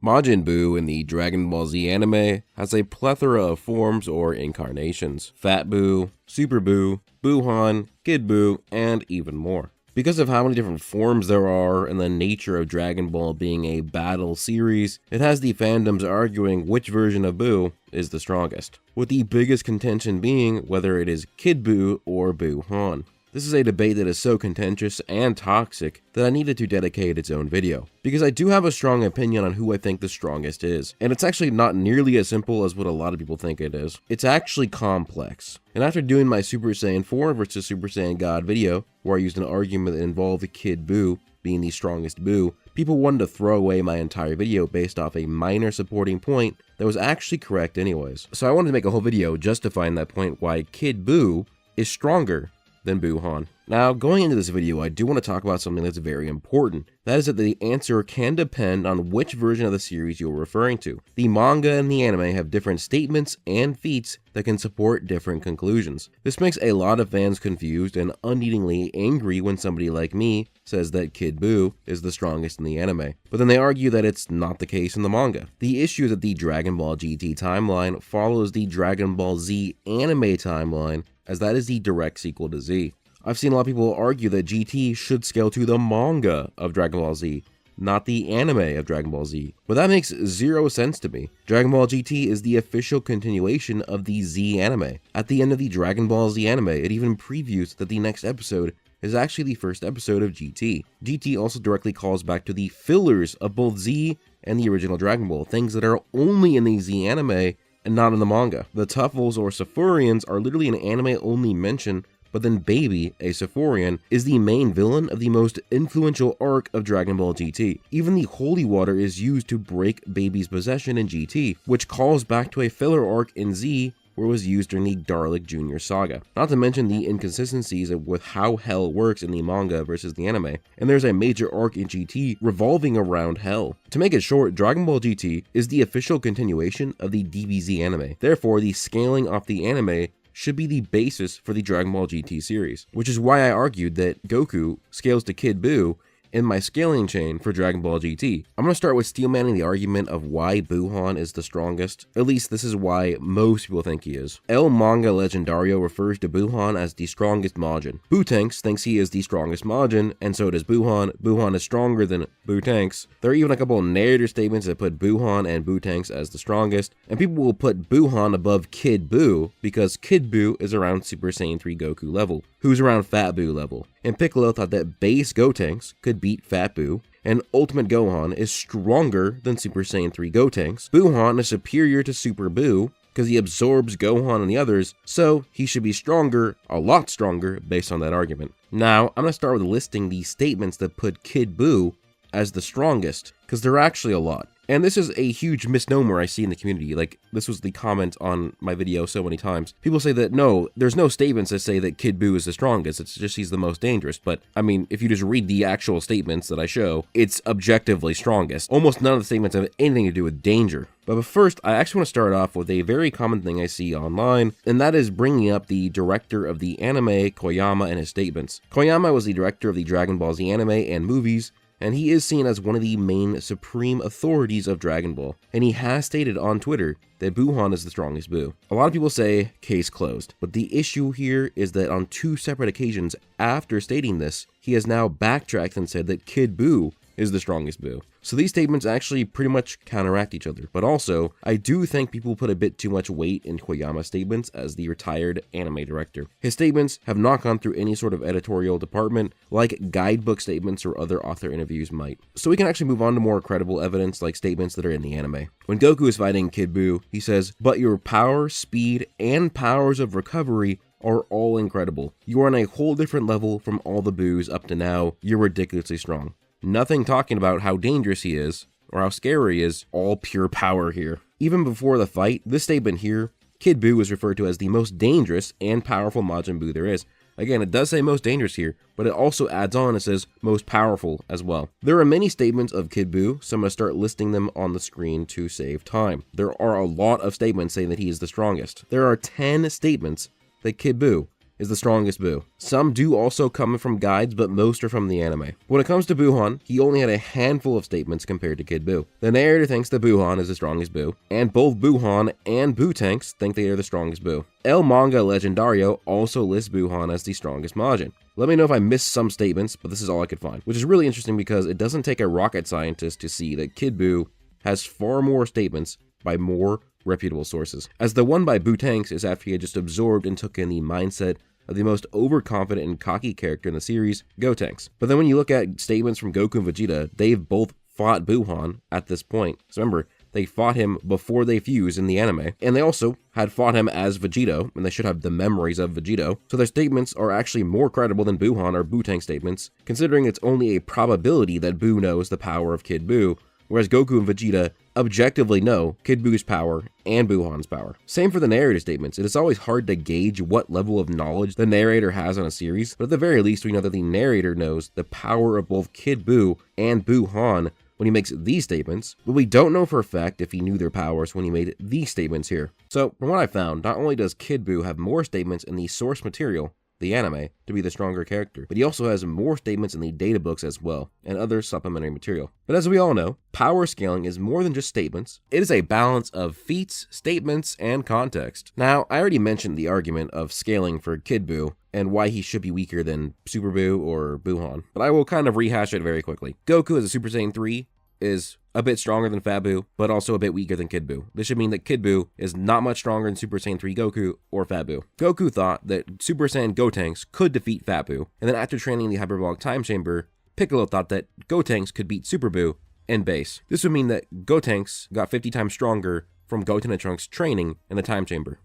Majin Buu in the Dragon Ball Z anime has a plethora of forms or incarnations: Fat Buu, Super Buu, Boohan, Kid Buu, and even more. Because of how many different forms there are and the nature of Dragon Ball being a battle series, it has the fandoms arguing which version of Buu is the strongest, with the biggest contention being whether it is Kid Buu or Boohan. This is a debate that is so contentious and toxic that I needed to dedicate its own video, because I do have a strong opinion on who I think the strongest is, and it's actually not nearly as simple as what a lot of people think it is. It's actually complex, and after doing my Super Saiyan 4 versus Super Saiyan God video, where I used an argument that involved Kid Buu being the strongest Buu, people wanted to throw away my entire video based off a minor supporting point that was actually correct anyways. So I wanted to make a whole video justifying that point why Kid Buu is stronger than Boohan. Now, going into this video, I do want to talk about something that's very important. That is that the answer can depend on which version of the series you're referring to. The manga and the anime have different statements and feats that can support different conclusions. This makes a lot of fans confused and unneedingly angry when somebody like me says that Kid Buu is the strongest in the anime, but then they argue that it's not the case in the manga. The issue is that the Dragon Ball GT timeline follows the Dragon Ball Z anime timeline, as that is the direct sequel to Z. I've seen a lot of people argue that GT should scale to the manga of Dragon Ball Z, not the anime of Dragon Ball Z, but that makes zero sense to me. Dragon Ball GT is the official continuation of the Z anime. At the end of the Dragon Ball Z anime, it even previews that the next episode is actually the first episode of GT. GT also directly calls back to the fillers of both Z and the original Dragon Ball, things that are only in the Z anime and not in the manga. The Tuffles or Sephorians are literally an anime-only mention, but then Baby, a Sephorian, is the main villain of the most influential arc of Dragon Ball GT. Even the Holy Water is used to break Baby's possession in GT, which calls back to a filler arc in Z where it was used during the Dalek Jr. saga. Not to mention the inconsistencies with how Hell works in the manga versus the anime, and there's a major arc in GT revolving around Hell. To make it short, Dragon Ball GT is the official continuation of the DBZ anime. Therefore, the scaling off the anime should be the basis for the Dragon Ball GT series, which is why I argued that Goku scales to Kid Buu in my scaling chain for Dragon Ball GT. I'm going to start with steelmanning the argument of why Boohan is the strongest. At least this is why most people think he is. El Manga Legendario refers to Boohan as the strongest Majin. Bootanks thinks he is the strongest Majin, and so does Boohan. Boohan is stronger than Bootanks. There are even a couple of narrator statements that put Boohan and Bootanks as the strongest, and people will put Boohan above Kid Buu because Kid Buu is around Super Saiyan 3 Goku level, who's around Fat Buu level. And Piccolo thought that base Gotenks could beat Fat Buu, and Ultimate Gohan is stronger than Super Saiyan 3 Gotenks. Boohan is superior to Super Buu because he absorbs Gohan and the others, so he should be stronger, a lot stronger, based on that argument. Now, I'm going to start with listing the statements that put Kid Buu as the strongest, because there are actually a lot. And this is a huge misnomer I see in the community. Like, this was the comment on my video so many times. People say that, no, there's no statements that say that Kid Buu is the strongest. It's just he's the most dangerous. But, I mean, if you just read the actual statements that I show, it's objectively strongest. Almost none of the statements have anything to do with danger. But first, I actually want to start off with a very common thing I see online, and that is bringing up the director of the anime, Koyama, and his statements. Koyama was the director of the Dragon Ball Z anime and movies, and he is seen as one of the main supreme authorities of Dragon Ball, and he has stated on Twitter that Boohan is the strongest Buu. A lot of people say, case closed, but the issue here is that on two separate occasions after stating this, he has now backtracked and said that Kid Buu is the strongest Buu. So these statements actually pretty much counteract each other, but also, I do think people put a bit too much weight in Koyama's statements as the retired anime director. His statements have not gone through any sort of editorial department like guidebook statements or other author interviews might. So we can actually move on to more credible evidence like statements that are in the anime. When Goku is fighting Kid Buu, he says, "But your power, speed, and powers of recovery are all incredible. You are on a whole different level from all the Boos up to now. You're ridiculously strong." Nothing talking about how dangerous he is, or how scary he is, all pure power here. Even before the fight, this statement here, Kid Buu is referred to as the most dangerous and powerful Majin Buu there is. Again, it does say most dangerous here, but it also adds on and says most powerful as well. There are many statements of Kid Buu, so I'm going to start listing them on the screen to save time. There are a lot of statements saying that he is the strongest. There are 10 statements that Kid Buu is the strongest Boo. Some do also come from guides, but most are from the anime. When it comes to Boohan, he only had a handful of statements compared to Kid Boo. The narrator thinks that Boohan is the strongest Boo, and both Boohan and Bootanks think they are the strongest Boo. El Manga Legendario also lists Boohan as the strongest Majin. Let me know if I missed some statements, but this is all I could find, which is really interesting because it doesn't take a rocket scientist to see that Kid Boo has far more statements by more reputable sources, as the one by Bootanks is after he had just absorbed and took in the mindset of the most overconfident and cocky character in the series, Gotenks. But then when you look at statements from Goku and Vegeta, they've both fought Boohan at this point. So remember, they fought him before they fused in the anime, and they also had fought him as Vegetto, and they should have the memories of Vegetto, so their statements are actually more credible than Boohan or Bootank's statements, considering it's only a probability that Boo knows the power of Kid Boo, whereas Goku and Vegeta objectively know Kid Boo's power and Boohan's power. Same for the narrator statements. It is always hard to gauge what level of knowledge the narrator has on a series, but at the very least we know that the narrator knows the power of both Kid Boo and Boohan when he makes these statements, but we don't know for a fact if he knew their powers when he made these statements here. So from what I found, not only does Kid Boo have more statements in the source material, the anime, to be the stronger character, but he also has more statements in the data books as well, and other supplementary material. But as we all know, power scaling is more than just statements. It is a balance of feats, statements, and context. Now, I already mentioned the argument of scaling for Kid Boo, and why he should be weaker than Super Boo or Boohan, but I will kind of rehash it very quickly. Goku as a Super Saiyan 3 is a bit stronger than Fat Boo, but also a bit weaker than Kid Boo. This should mean that Kid Boo is not much stronger than Super Saiyan 3 Goku or Fat Boo. Goku thought that Super Saiyan Gotenks could defeat Fat Boo, and then after training the Hyperbolic Time Chamber, Piccolo thought that Gotenks could beat Super Boo in base. This would mean that Gotenks got 50 times stronger from Goten and Trunks training in the Time Chamber.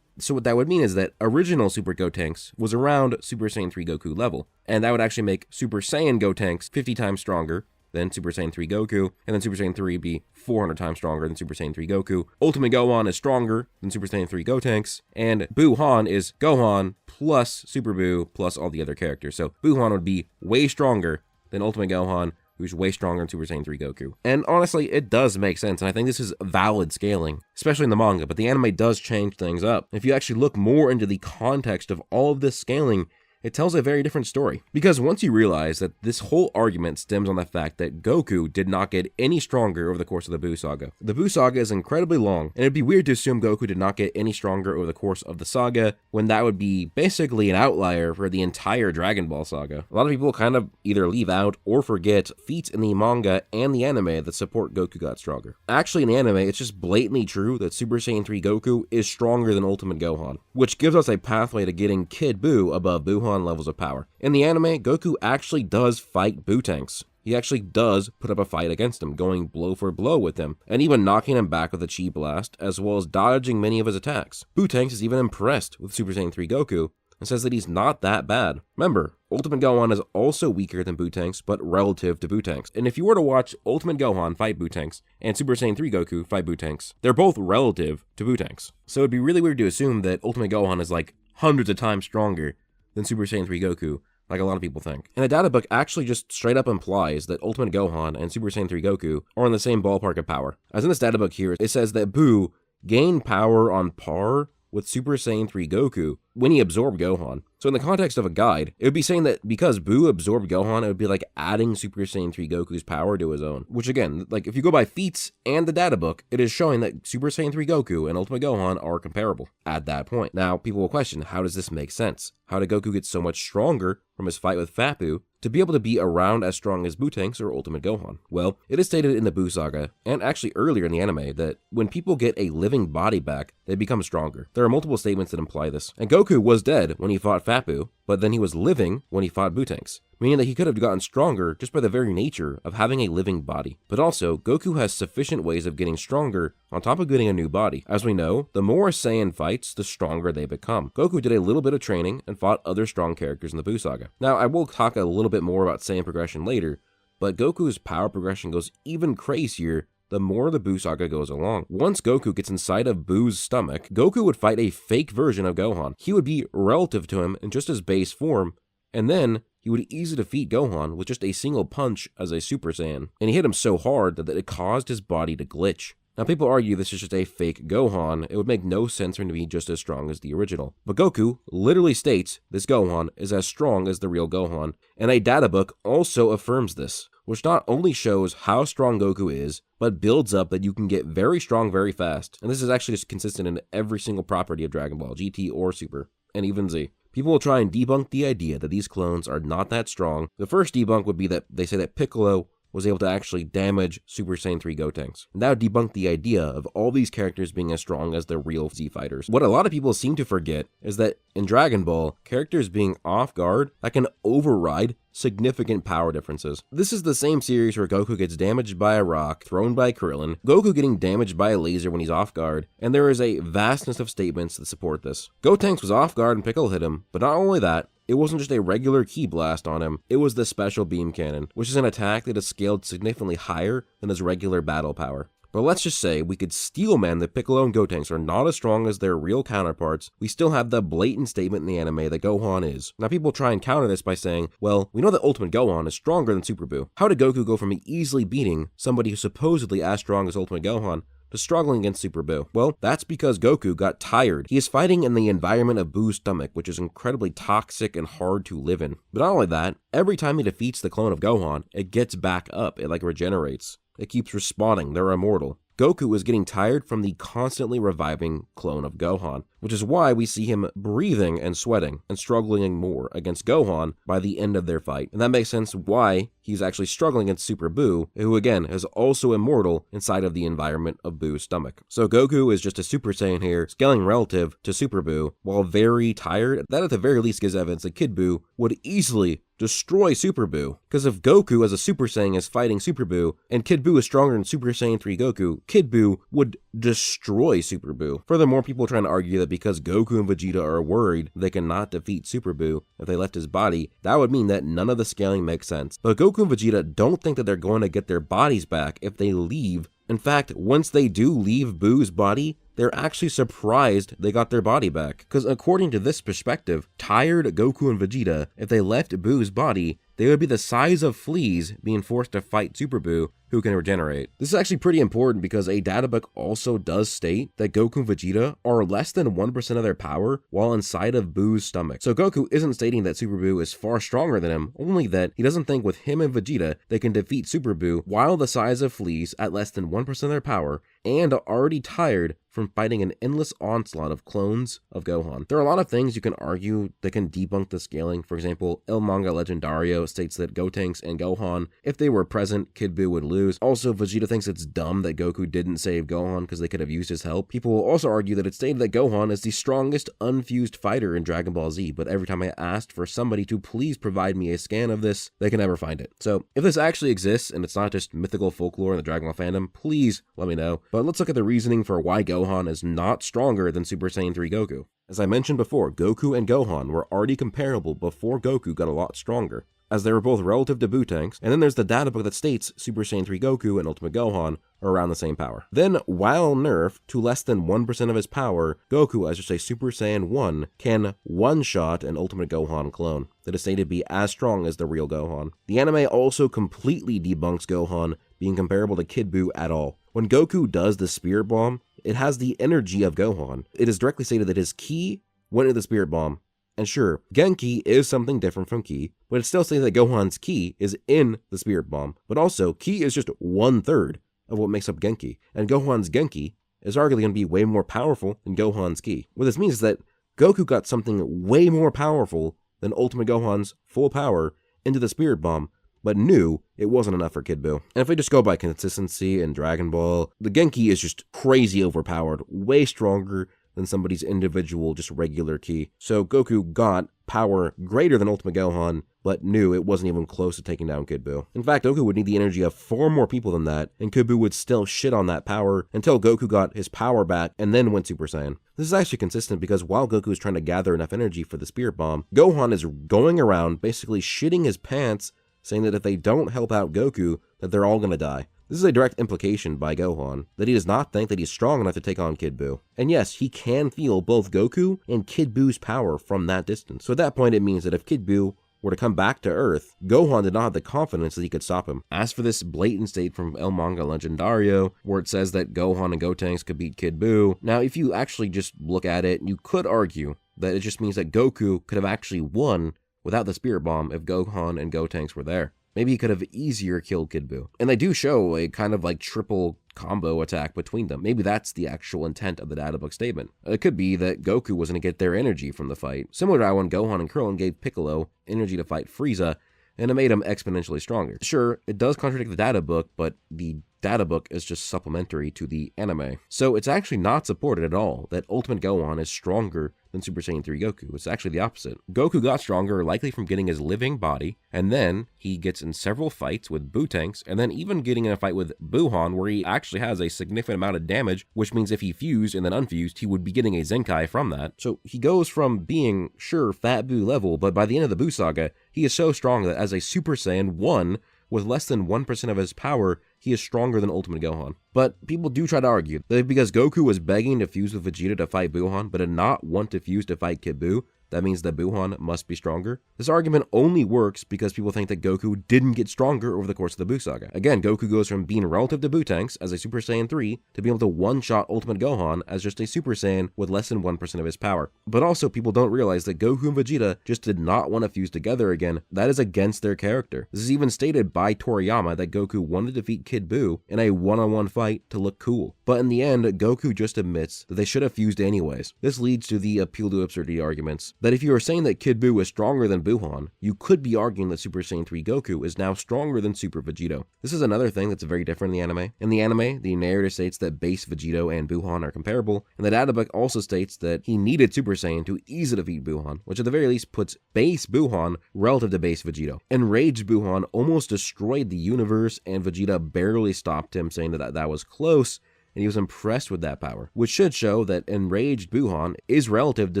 So what that would mean is that original Super Gotenks was around Super Saiyan 3 Goku level, and that would actually make Super Saiyan Gotenks 50 times stronger than Super Saiyan 3 Goku, and then Super Saiyan 3 be 400 times stronger than Super Saiyan 3 Goku. Ultimate Gohan is stronger than Super Saiyan 3 Gotenks, and Boohan is Gohan plus Super Boo plus all the other characters. So Boohan would be way stronger than Ultimate Gohan, who's way stronger than Super Saiyan 3 Goku. And honestly, it does make sense, and I think this is valid scaling, especially in the manga, but the anime does change things up. If you actually look more into the context of all of this scaling, it tells a very different story. Because once you realize that this whole argument stems on the fact that Goku did not get any stronger over the course of the Boo saga. The Boo saga is incredibly long, and it'd be weird to assume Goku did not get any stronger over the course of the saga, when that would be basically an outlier for the entire Dragon Ball saga. A lot of people kind of either leave out or forget feats in the manga and the anime that support Goku got stronger. Actually, in the anime, it's just blatantly true that Super Saiyan 3 Goku is stronger than Ultimate Gohan, which gives us a pathway to getting Kid Boo above Boohan levels of power. In the anime, Goku actually does fight Bootanks. He actually does put up a fight against him, going blow for blow with him, and even knocking him back with a Chi Blast, as well as dodging many of his attacks. Bootanks is even impressed with Super Saiyan 3 Goku, and says that he's not that bad. Remember, Ultimate Gohan is also weaker than Bootanks, but relative to Bootanks. And if you were to watch Ultimate Gohan fight Bootanks, and Super Saiyan 3 Goku fight Bootanks, they're both relative to Bootanks. So it'd be really weird to assume that Ultimate Gohan is like hundreds of times stronger than Super Saiyan 3 Goku, like a lot of people think. And the data book actually just straight up implies that Ultimate Gohan and Super Saiyan 3 Goku are in the same ballpark of power. As in this data book here, it says that Boo gained power on par with Super Saiyan 3 Goku when he absorbed Gohan. So in the context of a guide, it would be saying that because Boo absorbed Gohan, it would be like adding Super Saiyan 3 Goku's power to his own. Which again, like if you go by feats and the data book, it is showing that Super Saiyan 3 Goku and Ultimate Gohan are comparable at that point. Now, people will question, how does this make sense? How did Goku get so much stronger from his fight with Fat Boo to be able to be around as strong as Bootanks or Ultimate Gohan? Well, it is stated in the Boo saga, and actually earlier in the anime, that when people get a living body back, they become stronger. There are multiple statements that imply this. And Goku was dead when he fought Fat Boo, but then he was living when he fought Bootanks, meaning that he could have gotten stronger just by the very nature of having a living body. But also, Goku has sufficient ways of getting stronger on top of getting a new body. As we know, the more Saiyan fights, the stronger they become. Goku did a little bit of training and fought other strong characters in the Boo saga. Now, I will talk a little bit more about Saiyan progression later, but Goku's power progression goes even crazier the more the Boo saga goes along. Once Goku gets inside of Boo's stomach, Goku would fight a fake version of Gohan. He would be relative to him in just his base form, and then he would easily defeat Gohan with just a single punch as a Super Saiyan. And he hit him so hard that it caused his body to glitch. Now people argue this is just a fake Gohan. It would make no sense for him to be just as strong as the original. But Goku literally states this Gohan is as strong as the real Gohan, and a data book also affirms this, which not only shows how strong Goku is, but builds up that you can get very strong very fast. And this is actually just consistent in every single property of Dragon Ball, GT or Super, and even Z. People will try and debunk the idea that these clones are not that strong. The first debunk would be that they say that Piccolo was able to actually damage Super Saiyan 3 Gotenks. And that would debunk the idea of all these characters being as strong as the real Z fighters. What a lot of people seem to forget is that in Dragon Ball, characters being off guard, that can override significant power differences. This is the same series where Goku gets damaged by a rock thrown by Krillin, Goku getting damaged by a laser when he's off guard, and there is a vastness of statements that support this. Gotenks was off guard and Piccolo hit him, but not only that, it wasn't just a regular ki blast on him, it was the special beam cannon, which is an attack that is scaled significantly higher than his regular battle power. But let's just say we could steelman that Piccolo and Gotenks are not as strong as their real counterparts, we still have the blatant statement in the anime that Gohan is. Now people try and counter this by saying, well, we know that Ultimate Gohan is stronger than Super Boo. How did Goku go from easily beating somebody who's supposedly as strong as Ultimate Gohan to struggling against Super Boo? Well, that's because Goku got tired. He is fighting in the environment of Boo's stomach, which is incredibly toxic and hard to live in. But not only that, every time he defeats the clone of Gohan, it gets back up, it regenerates. It keeps respawning, they're immortal. Goku is getting tired from the constantly reviving clone of Gohan, which is why we see him breathing and sweating and struggling more against Gohan by the end of their fight. And that makes sense why he's actually struggling against Super Boo, who again is also immortal inside of the environment of Boo's stomach. So Goku is just a Super Saiyan here, scaling relative to Super Boo, while very tired. That at the very least gives evidence that Kid Buu would easily destroy Super Buu. Because if Goku as a Super Saiyan is fighting Super Buu, and Kid Buu is stronger than Super Saiyan 3 Goku, Kid Buu would destroy Super Buu. Furthermore, people are trying to argue that because Goku and Vegeta are worried they cannot defeat Super Buu if they left his body, that would mean that none of the scaling makes sense. But Goku and Vegeta don't think that they're going to get their bodies back if they leave. In fact, once they do leave Boo's body, they're actually surprised they got their body back. Because according to this perspective, tired Goku and Vegeta, if they left Boo's body, they would be the size of fleas being forced to fight Super Buu, who can regenerate. This is actually pretty important because a data book also does state that Goku and Vegeta are less than 1% of their power while inside of Boo's stomach. So Goku isn't stating that Super Buu is far stronger than him, only that he doesn't think with him and Vegeta they can defeat Super Buu while the size of fleas at less than 1% of their power and are already tired from fighting an endless onslaught of clones of Gohan. There are a lot of things you can argue that can debunk the scaling. For example, El Manga Legendario states that Gotenks and Gohan, if they were present, Kid Buu would lose. Also, Vegeta thinks it's dumb that Goku didn't save Gohan because they could have used his help. People will also argue that it's stated that Gohan is the strongest unfused fighter in Dragon Ball Z, but every time I asked for somebody to please provide me a scan of this, they can never find it. So, if this actually exists and it's not just mythical folklore in the Dragon Ball fandom, please let me know. But let's look at the reasoning for why Gohan is not stronger than Super Saiyan 3 Goku. As I mentioned before, Goku and Gohan were already comparable before Goku got a lot stronger, as they were both relative to Buu tanks, and then there's the data book that states Super Saiyan 3 Goku and Ultimate Gohan are around the same power. Then, while nerfed to less than 1% of his power, Goku, as just a Super Saiyan 1, can one-shot an Ultimate Gohan clone that is stated to be as strong as the real Gohan. The anime also completely debunks Gohan being comparable to Kid Buu at all. When Goku does the Spirit Bomb, it has the energy of Gohan. It is directly stated that his ki went into the Spirit Bomb. And sure, Genki is something different from Ki, but it's still saying that Gohan's Ki is in the Spirit Bomb. But also, Ki is just 1/3 of what makes up Genki, and Gohan's Genki is arguably going to be way more powerful than Gohan's Ki. What this means is that Goku got something way more powerful than Ultimate Gohan's full power into the Spirit Bomb, but knew it wasn't enough for Kid Buu. And if we just go by consistency in Dragon Ball, the Genki is just crazy overpowered, way stronger than somebody's individual, just regular ki. So Goku got power greater than Ultimate Gohan, but knew it wasn't even close to taking down Kid Buu. In fact, Goku would need the energy of 4 more people than that, and Kid Buu would still shit on that power until Goku got his power back and then went Super Saiyan. This is actually consistent because while Goku is trying to gather enough energy for the Spirit Bomb, Gohan is going around basically shitting his pants, saying that if they don't help out Goku, that they're all gonna die. This is a direct implication by Gohan, that he does not think that he's strong enough to take on Kid Buu. And yes, he can feel both Goku and Kid Buu's power from that distance. So at that point, it means that if Kid Buu were to come back to Earth, Gohan did not have the confidence that he could stop him. As for this blatant state from El Manga Legendario, where it says that Gohan and Gotenks could beat Kid Buu, now if you actually just look at it, you could argue that it just means that Goku could have actually won without the Spirit Bomb if Gohan and Gotenks were there. Maybe he could have easier killed Kid Buu. And they do show a kind of like triple combo attack between them. Maybe that's the actual intent of the data book statement. It could be that Goku was going to get their energy from the fight, similar to how when Gohan and Krillin gave Piccolo energy to fight Frieza, and it made him exponentially stronger. Sure, it does contradict the data book, but the data book is just supplementary to the anime. So it's actually not supported at all that Ultimate Gohan is stronger than Super Saiyan 3 Goku. It's actually the opposite. Goku got stronger likely from getting his living body, and then he gets in several fights with Bootanks, and then even getting in a fight with Boohan where he actually has a significant amount of damage, which means if he fused and then unfused, he would be getting a Zenkai from that. So he goes from being, sure, Fat Buu level, but by the end of the Buu Saga, he is so strong that as a Super Saiyan 1, with less than 1% of his power, he is stronger than Ultimate Gohan. But people do try to argue that because Goku was begging to fuse with Vegeta to fight Boohan, but did not want to fuse to fight Kid Buu, that means that Boohan must be stronger. This argument only works because people think that Goku didn't get stronger over the course of the Buu Saga. Again, Goku goes from being relative to Bootanks as a Super Saiyan 3 to being able to one-shot Ultimate Gohan as just a Super Saiyan with less than 1% of his power. But also, people don't realize that Goku and Vegeta just did not want to fuse together again. That is against their character. This is even stated by Toriyama that Goku wanted to defeat Kid Buu in a one-on-one fight to look cool. But in the end, Goku just admits that they should have fused anyways. This leads to the appeal to absurdity arguments, that if you are saying that Kid Buu is stronger than Boohan, you could be arguing that Super Saiyan 3 Goku is now stronger than Super Vegetto. This is another thing that's very different in the anime. In the anime, the narrator states that base Vegetto and Boohan are comparable, and the databook also states that he needed Super Saiyan to easily defeat Boohan, which at the very least puts base Boohan relative to base Vegetto. Enraged Boohan almost destroyed the universe, and Vegeta barely stopped him, saying that was close, and he was impressed with that power, which should show that enraged Boohan is relative to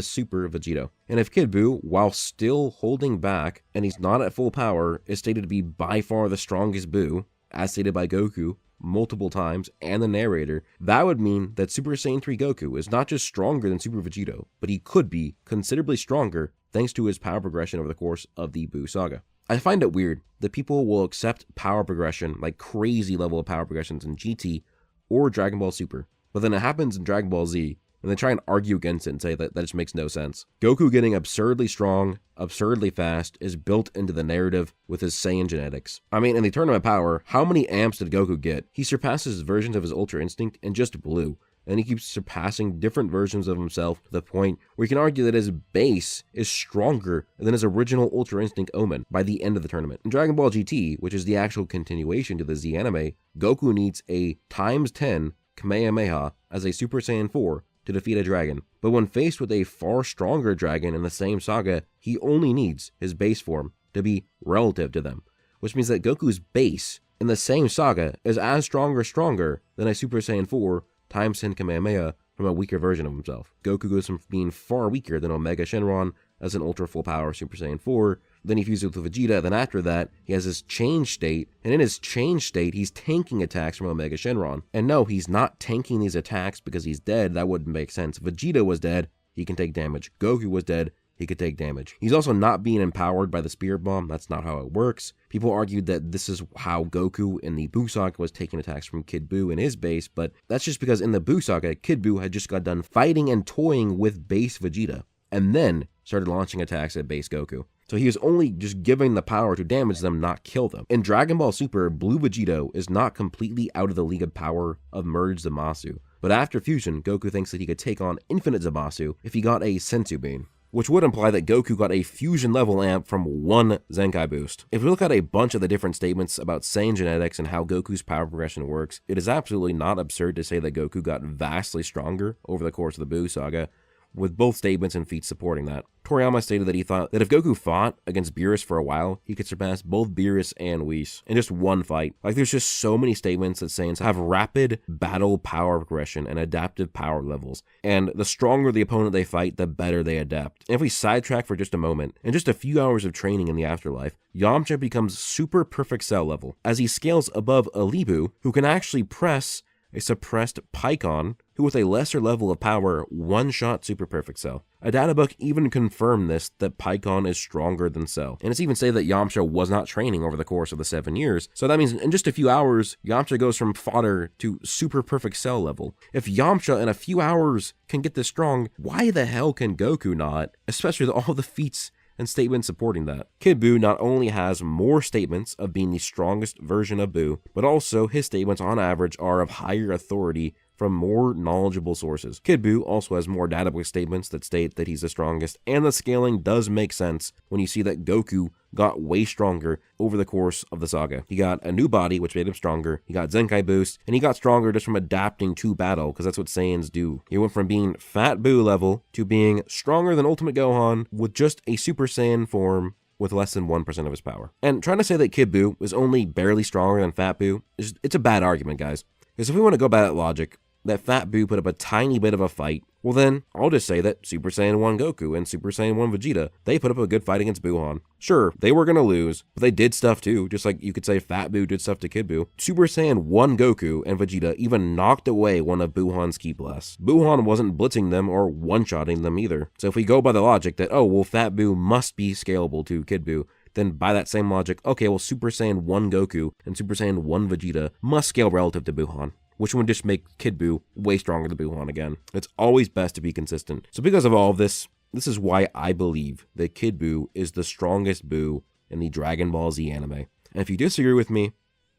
Super Vegetto. And if Kid Buu, while still holding back, and he's not at full power, is stated to be by far the strongest Buu, as stated by Goku multiple times and the narrator, that would mean that Super Saiyan 3 Goku is not just stronger than Super Vegetto, but he could be considerably stronger thanks to his power progression over the course of the Buu Saga. I find it weird that people will accept power progression, like crazy level of power progressions in GT, or Dragon Ball Super, but then it happens in Dragon Ball Z, and they try and argue against it and say that just makes no sense. Goku getting absurdly strong, absurdly fast, is built into the narrative with his Saiyan genetics. I mean, in the Tournament Power, how many amps did Goku get? He surpasses versions of his Ultra Instinct in just blue, and he keeps surpassing different versions of himself to the point where you can argue that his base is stronger than his original Ultra Instinct Omen by the end of the tournament. In Dragon Ball GT, which is the actual continuation to the Z anime, Goku needs a ×10 Kamehameha as a Super Saiyan 4 to defeat a dragon. But when faced with a far stronger dragon in the same saga, he only needs his base form to be relative to them, which means that Goku's base in the same saga is as stronger than a Super Saiyan 4 ×10 Kamehameha from a weaker version of himself. Goku goes from being far weaker than Omega Shenron as an ultra full power Super Saiyan 4, then he fuses with Vegeta, then after that, he has his change state, and in his change state, he's tanking attacks from Omega Shenron. And no, he's not tanking these attacks because he's dead, that wouldn't make sense. Vegeta was dead, he can take damage. Goku was dead, he could take damage. He's also not being empowered by the Spirit Bomb, that's not how it works. People argued that this is how Goku in the Buu Saga was taking attacks from Kid Buu in his base, but that's just because in the Buu Saga, Kid Buu had just got done fighting and toying with base Vegeta, and then started launching attacks at base Goku. So he was only just giving the power to damage them, not kill them. In Dragon Ball Super, Blue Vegito is not completely out of the league of power of merged Zamasu, but after fusion, Goku thinks that he could take on infinite Zamasu if he got a Senzu Bean, which would imply that Goku got a fusion level amp from one Zenkai boost. If we look at a bunch of the different statements about Saiyan genetics and how Goku's power progression works, it is absolutely not absurd to say that Goku got vastly stronger over the course of the Buu Saga, with both statements and feats supporting that. Toriyama stated that he thought that if Goku fought against Beerus for a while, he could surpass both Beerus and Whis in just one fight. Like, there's just so many statements that Saiyans have rapid battle power progression and adaptive power levels, and the stronger the opponent they fight, the better they adapt. And if we sidetrack for just a moment, in just a few hours of training in the afterlife, Yamcha becomes super perfect cell level, as he scales above Alibu, who can actually press a suppressed Pycon, who with a lesser level of power one-shot Super Perfect Cell. A databook even confirmed this, that Pikkon is stronger than Cell. And it's even said that Yamcha was not training over the course of the 7 years. So that means in just a few hours, Yamcha goes from fodder to super perfect Cell level. If Yamcha in a few hours can get this strong, why the hell can Goku not? Especially with all the feats and statements supporting that. Kid Buu not only has more statements of being the strongest version of Buu, but also his statements on average are of higher authority from more knowledgeable sources. Kid Buu also has more databook statements that state that he's the strongest, and the scaling does make sense when you see that Goku got way stronger over the course of the saga. He got a new body, which made him stronger, he got Zenkai boost, and he got stronger just from adapting to battle, because that's what Saiyans do. He went from being Fat Buu level to being stronger than Ultimate Gohan with just a Super Saiyan form with less than 1% of his power. And trying to say that Kid Buu is only barely stronger than Fat Buu, it's a bad argument, guys. Because if we want to go by that logic, that Fat Buu put up a tiny bit of a fight, well then, I'll just say that Super Saiyan 1 Goku and Super Saiyan 1 Vegeta, they put up a good fight against Boohan. Sure, they were gonna lose, but they did stuff too, just like you could say Fat Buu did stuff to Kid Buu. Super Saiyan 1 Goku and Vegeta even knocked away one of Boohan's Ki Blasts. Boohan wasn't blitzing them or one-shotting them either. So if we go by the logic that, oh, well, Fat Buu must be scalable to Kid Buu, then by that same logic, okay, well, Super Saiyan 1 Goku and Super Saiyan 1 Vegeta must scale relative to Boohan, which would just make Kid Buu way stronger than Boohan again. It's always best to be consistent. So because of all of this, this is why I believe that Kid Buu is the strongest Buu in the Dragon Ball Z anime. And if you disagree with me,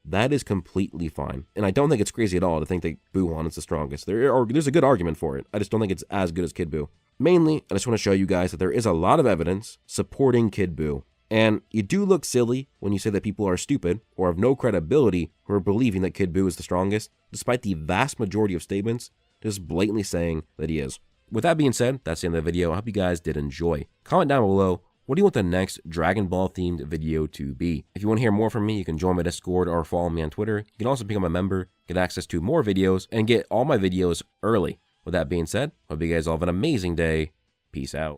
that is completely fine. And I don't think it's crazy at all to think that Boohan is the strongest. There's a good argument for it. I just don't think it's as good as Kid Buu. Mainly, I just want to show you guys that there is a lot of evidence supporting Kid Buu. And you do look silly when you say that people are stupid or have no credibility who are believing that Kid Buu is the strongest, despite the vast majority of statements just blatantly saying that he is. With that being said, that's the end of the video. I hope you guys did enjoy. Comment down below, what do you want the next Dragon Ball themed video to be? If you want to hear more from me, you can join my Discord or follow me on Twitter. You can also become a member, get access to more videos, and get all my videos early. With that being said, hope you guys all have an amazing day. Peace out.